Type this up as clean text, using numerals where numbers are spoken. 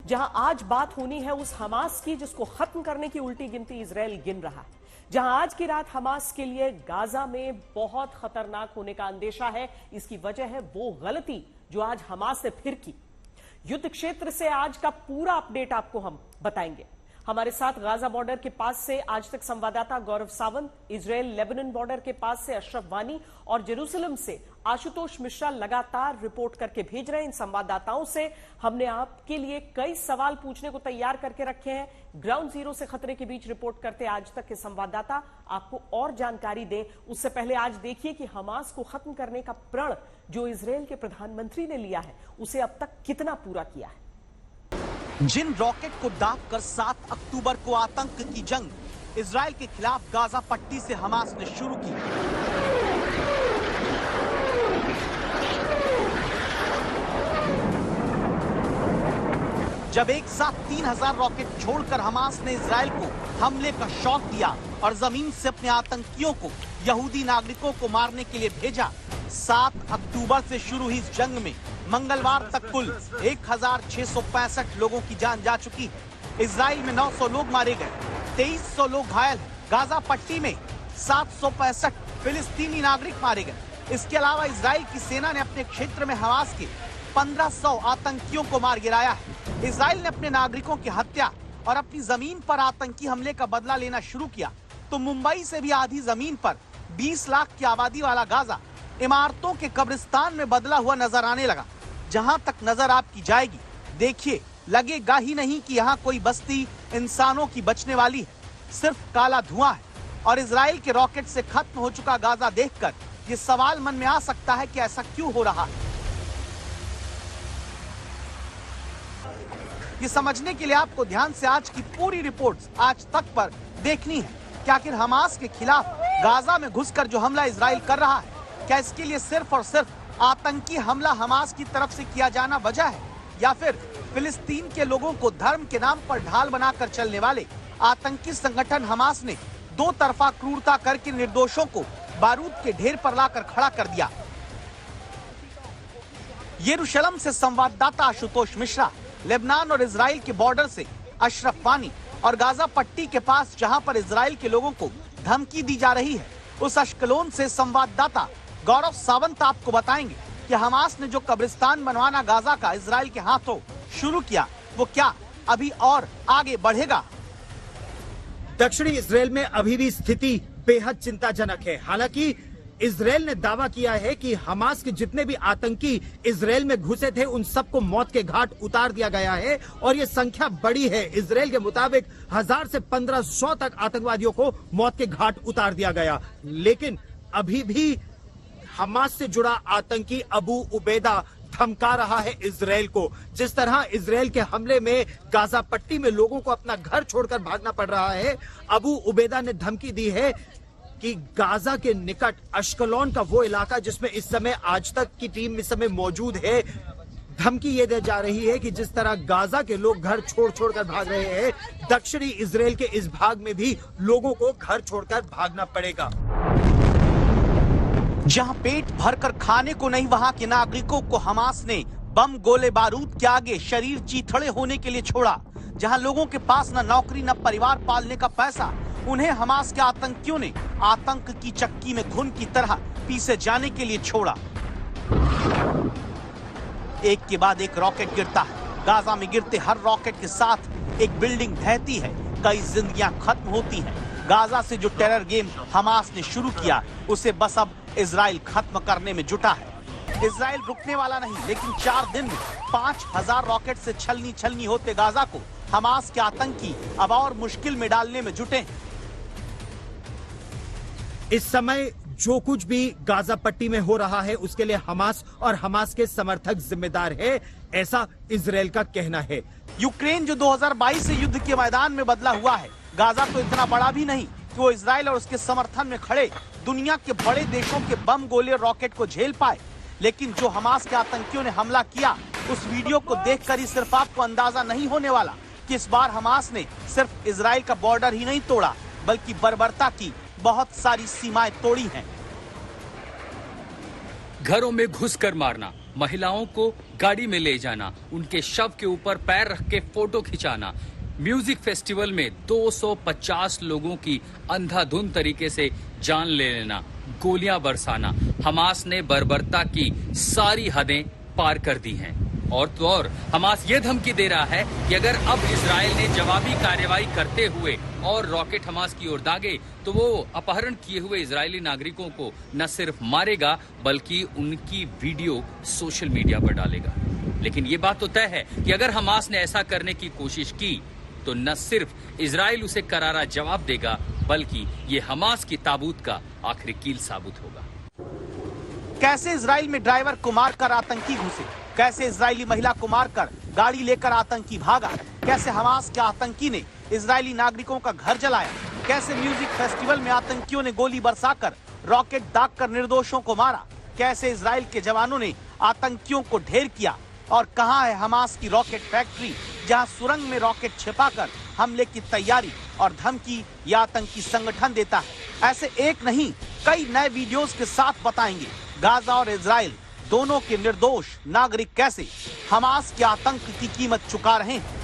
जहां आज बात होनी है उस हमास की जिसको खत्म करने की उल्टी गिनती इजराइल गिन रहा है। जहां आज की रात हमास के लिए गाजा में बहुत खतरनाक होने का अंदेशा है। इसकी वजह है वो गलती जो आज हमास ने फिर की। युद्ध क्षेत्र से आज का पूरा अपडेट आपको हम बताएंगे। हमारे साथ गाजा बॉर्डर के पास से आज तक संवाददाता गौरव सावंत, इजराइल लेबनान बॉर्डर के पास से अशरफ वानी और जेरूसलम से आशुतोष मिश्रा लगातार रिपोर्ट करके भेज रहे हैं। इन संवाददाताओं से हमने आपके लिए कई सवाल पूछने को तैयार करके रखे हैं। ग्राउंड जीरो से खतरे के बीच रिपोर्ट करते आज तक के संवाददाता आपको और जानकारी दें उससे पहले आज देखिए कि हमास को खत्म करने का प्रण जो इजराइल के प्रधानमंत्री ने लिया है उसे अब तक कितना पूरा किया है। जिन रॉकेट को दागकर 7 अक्टूबर को आतंक की जंग इजराइल के खिलाफ गाजा पट्टी से हमास ने शुरू की, जब एक साथ 3000 रॉकेट छोड़कर हमास ने इजराइल को हमले का शौक दिया और जमीन से अपने आतंकियों को, यहूदी नागरिकों को मारने के लिए भेजा। 7 अक्टूबर से शुरू हुई इस जंग में मंगलवार तक कुल 1665 लोगों की जान जा चुकी है। इजराइल में 900 लोग मारे गए, 2300 लोग घायल। गाजा पट्टी में 765 फिलिस्तीनी नागरिक मारे गए। इसके अलावा इजराइल की सेना ने अपने क्षेत्र में हमास के 1500 आतंकियों को मार गिराया है। इजराइल ने अपने नागरिकों की हत्या और अपनी जमीन पर आतंकी हमले का बदला लेना शुरू किया तो मुंबई से भी आधी जमीन पर 20 लाख की आबादी वाला गाजा इमारतों के कब्रिस्तान में बदला हुआ नजर आने लगा। जहां तक नजर आपकी जाएगी देखिए, लगेगा ही नहीं कि यहाँ कोई बस्ती इंसानों की बचने वाली है, सिर्फ काला धुआं है। और इजराइल के रॉकेट से खत्म हो चुका गाजा देखकर ये सवाल मन में आ सकता है कि ऐसा क्यों हो रहा है। ये समझने के लिए आपको ध्यान से आज की पूरी रिपोर्ट्स आज तक पर देखनी है कि आखिर हमास के खिलाफ गाजा में घुसकर जो हमला इजराइल कर रहा है, क्या इसके लिए सिर्फ और सिर्फ आतंकी हमला हमास की तरफ से किया जाना वजह है, या फिर फिलिस्तीन के लोगों को धर्म के नाम पर ढाल बनाकर चलने वाले आतंकी संगठन हमास ने दो तरफा क्रूरता करके निर्दोषों को बारूद के ढेर पर लाकर खड़ा कर दिया। यरूशलेम से संवाददाता आशुतोष मिश्रा, लेबनान और इजराइल के बॉर्डर से अशरफ वानी और गाजा पट्टी के पास जहां पर इजराइल के लोगों को धमकी दी जा रही है, उस अश्कलोन से संवाददाता गौरव सावंत आपको बताएंगे कि हमास ने जो कब्रिस्तान बनवाना गाजा का इजराइल के हाथों शुरू किया वो क्या अभी और आगे बढ़ेगा। दक्षिणी इजराइल में अभी भी स्थिति बेहद चिंताजनक है। हालांकि इजराइल ने दावा किया है कि हमास के जितने भी आतंकी इजराइल में घुसे थे उन सबको मौत के घाट उतार दिया गया है और ये संख्या बड़ी है। इजराइल के मुताबिक 1000 से 1500 तक आतंकवादियों को मौत के घाट उतार दिया गया। लेकिन अभी भी हमास से जुड़ा आतंकी अबू उबैदा धमका रहा है इजराइल को। जिस तरह इजराइल के हमले में गाजा पट्टी में लोगों को अपना घर छोड़कर भागना पड़ रहा है, अबू उबैदा ने धमकी दी है कि गाजा के निकट अश्कलोन का वो इलाका जिसमें इस समय आज तक की टीम इस समय मौजूद है, धमकी ये दी जा रही है कि जिस तरह गाजा के लोग घर छोड़ कर भाग रहे हैं, दक्षिणी इजराइल के इस भाग में भी लोगों को घर छोड़कर भागना पड़ेगा। जहां पेट भरकर खाने को नहीं, वहां के नागरिकों को हमास ने बम गोले बारूद के आगे शरीर चीथड़े होने के लिए छोड़ा। जहां लोगों के पास न नौकरी न परिवार पालने का पैसा, उन्हें हमास के आतंकियों ने आतंक की चक्की में घुन की तरह पीसे जाने के लिए छोड़ा। एक के बाद एक रॉकेट गिरता है। गाजा में गिरते हर रॉकेट के साथ एक बिल्डिंग ढहती है, कई जिंदगियां खत्म होती हैं। गाजा से जो टेरर गेम हमास ने शुरू किया उसे बस अब इजराइल खत्म करने में जुटा है। इजराइल रुकने वाला नहीं, लेकिन 4 दिन में 5000 रॉकेट से छलनी होते गाजा को हमास के आतंकी अब और मुश्किल में डालने में जुटे हैं। इस समय जो कुछ भी गाजा पट्टी में हो रहा है उसके लिए हमास और हमास के समर्थक जिम्मेदार है, ऐसा इजराइल का कहना है। यूक्रेन जो 2022 से युद्ध के मैदान में बदला हुआ है, गाजा तो इतना बड़ा भी नहीं कि वो इजराइल और उसके समर्थन में खड़े दुनिया के बड़े देशों के बम गोले रॉकेट को झेल पाए। लेकिन जो हमास के आतंकियों ने हमला किया, उस वीडियो को देखकर ही सिर्फ आपको अंदाजा नहीं होने वाला कि इस बार हमास ने सिर्फ इजराइल का बॉर्डर ही नहीं तोड़ा, बल्कि बर्बरता की बहुत सारी सीमाएं तोड़ी हैं। घरों में घुसकर मारना, महिलाओं को गाड़ी में ले जाना, उनके शव के ऊपर पैर रख के फोटो खिंचाना, म्यूजिक फेस्टिवल में 250 लोगों की अंधाधुंध तरीके से जान ले लेना, गोलियां बरसाना, हमास ने बर्बरता की सारी हदें पार कर दी हैं। और तो और हमास ये धमकी दे रहा है कि अगर अब इजराइल ने जवाबी कार्रवाई करते हुए और रॉकेट हमास की ओर दागे तो वो अपहरण किए हुए इजरायली नागरिकों को न सिर्फ मारेगा बल्कि उनकी वीडियो सोशल मीडिया पर डालेगा। लेकिन ये बात तो तय है कि अगर हमास ने ऐसा करने की कोशिश की तो न सिर्फ इजराइल उसे करारा जवाब देगा बल्कि ये हमास की ताबूत का आखिरी कील साबित होगा। कैसे इजराइल में ड्राइवर को मारकर आतंकी घुसे, कैसे इजरायली महिला को मारकर गाड़ी लेकर आतंकी भागा, कैसे हमास के आतंकी ने इजरायली नागरिकों का घर जलाया, कैसे म्यूजिक फेस्टिवल में आतंकियों ने गोली बरसाकर रॉकेट दागकर निर्दोषों को मारा, कैसे इजराइल के जवानों ने आतंकियों को ढेर किया और कहां है हमास की रॉकेट फैक्ट्री जहां सुरंग में रॉकेट छिपाकर हमले की तैयारी और धमकी या आतंकी संगठन देता है। ऐसे एक नहीं कई नए वीडियोस के साथ बताएंगे गाजा और इजराइल दोनों के निर्दोष नागरिक कैसे हमास के आतंक की कीमत चुका रहे हैं।